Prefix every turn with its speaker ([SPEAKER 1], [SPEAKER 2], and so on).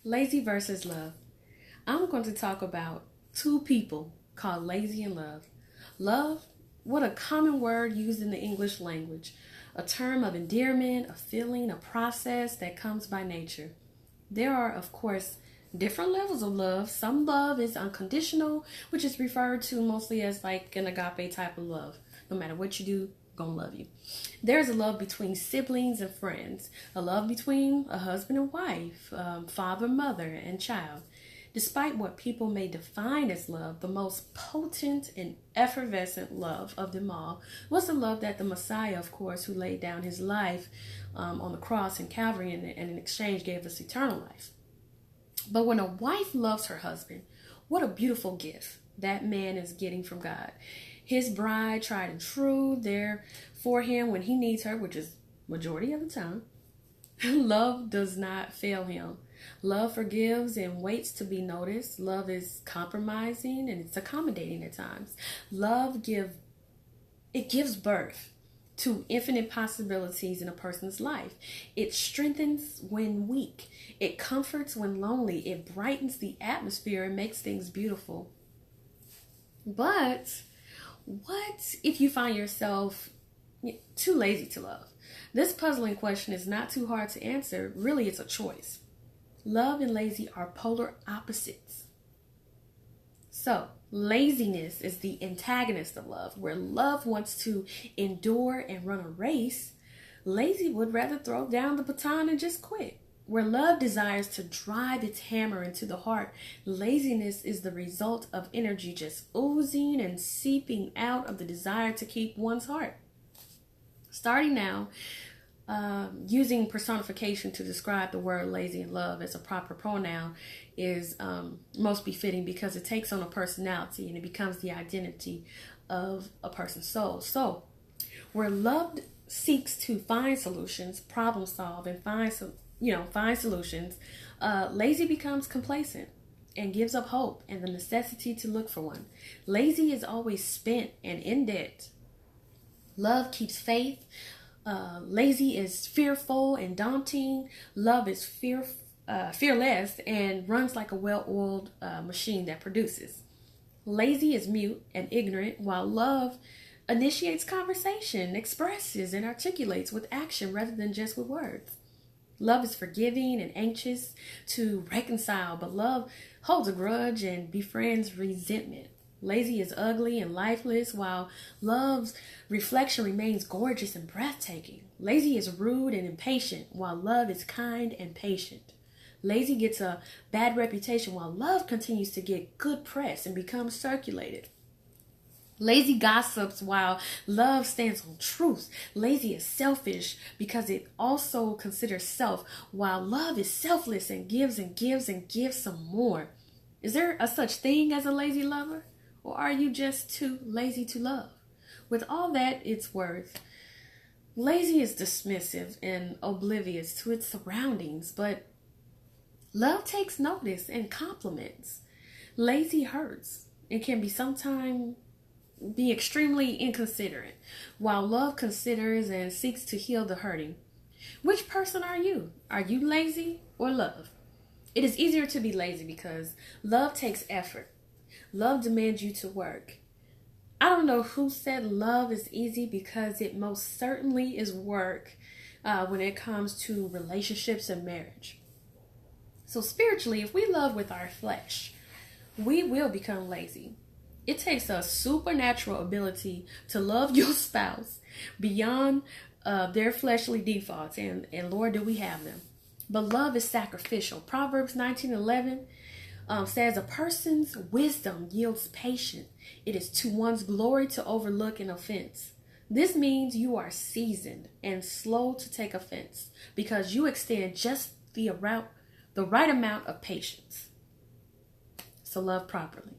[SPEAKER 1] Lazy versus love. I'm going to talk about two people called lazy and love. Love, what a common word used in the English language, a term of endearment, a feeling, a process that comes by nature. There are, of course, different levels of love. Some love is unconditional, which is referred to mostly as like an agape type of love. No matter what you do, gonna love you. There's a love between siblings and friends, a love between a husband and wife, father, mother, and child. Despite what people may define as love, the most potent and effervescent love of them all was the love that the Messiah, of course, who laid down his life on the cross in Calvary and in exchange gave us eternal life. But when a wife loves her husband, what a beautiful gift that man is getting from God. His bride, tried and true, there for him when he needs her, which is majority of the time. Love does not fail him. Love forgives and waits to be noticed. Love is compromising and it's accommodating at times. It gives birth to infinite possibilities in a person's life. It strengthens when weak. It comforts when lonely. It brightens the atmosphere and makes things beautiful. But what if you find yourself too lazy to love? This puzzling question is not too hard to answer. Really, it's a choice. Love and lazy are polar opposites. So, laziness is the antagonist of love. Where love wants to endure and run a race, lazy would rather throw down the baton and just quit. Where love desires to drive its hammer into the heart, laziness is the result of energy just oozing and seeping out of the desire to keep one's heart. Starting now, using personification to describe the word lazy and love as a proper pronoun is most befitting because it takes on a personality and it becomes the identity of a person's soul. So, where love seeks to find solutions, problem solve, and find solutions, lazy becomes complacent and gives up hope and the necessity to look for one. Lazy is always spent and in debt. Love keeps faith. Lazy is fearful and daunting. Love is fearless and runs like a well-oiled machine that produces. Lazy is mute and ignorant, while love initiates conversation, expresses, and articulates with action rather than just with words. Love is forgiving and anxious to reconcile, but love holds a grudge and befriends resentment. Lazy is ugly and lifeless, while love's reflection remains gorgeous and breathtaking. Lazy is rude and impatient, while love is kind and patient. Lazy gets a bad reputation, while love continues to get good press and becomes circulated. Lazy gossips while love stands on truth. Lazy is selfish because it also considers self, while love is selfless and gives and gives and gives some more. Is there a such thing as a lazy lover? Or are you just too lazy to love? With all that it's worth, lazy is dismissive and oblivious to its surroundings, but love takes notice and compliments. Lazy hurts and can sometimes be extremely inconsiderate, while love considers and seeks to heal the hurting. Which person are you? Are you lazy or love? It is easier to be lazy because love takes effort. Love demands you to work. I don't know who said love is easy because it most certainly is work when it comes to relationships and marriage. So spiritually, if we love with our flesh, we will become lazy. It takes a supernatural ability to love your spouse beyond their fleshly defaults, and Lord, do we have them. But love is sacrificial. Proverbs 19:11 says a person's wisdom yields patience. It is to one's glory to overlook an offense. This means you are seasoned and slow to take offense because you extend just the right amount of patience. So love properly.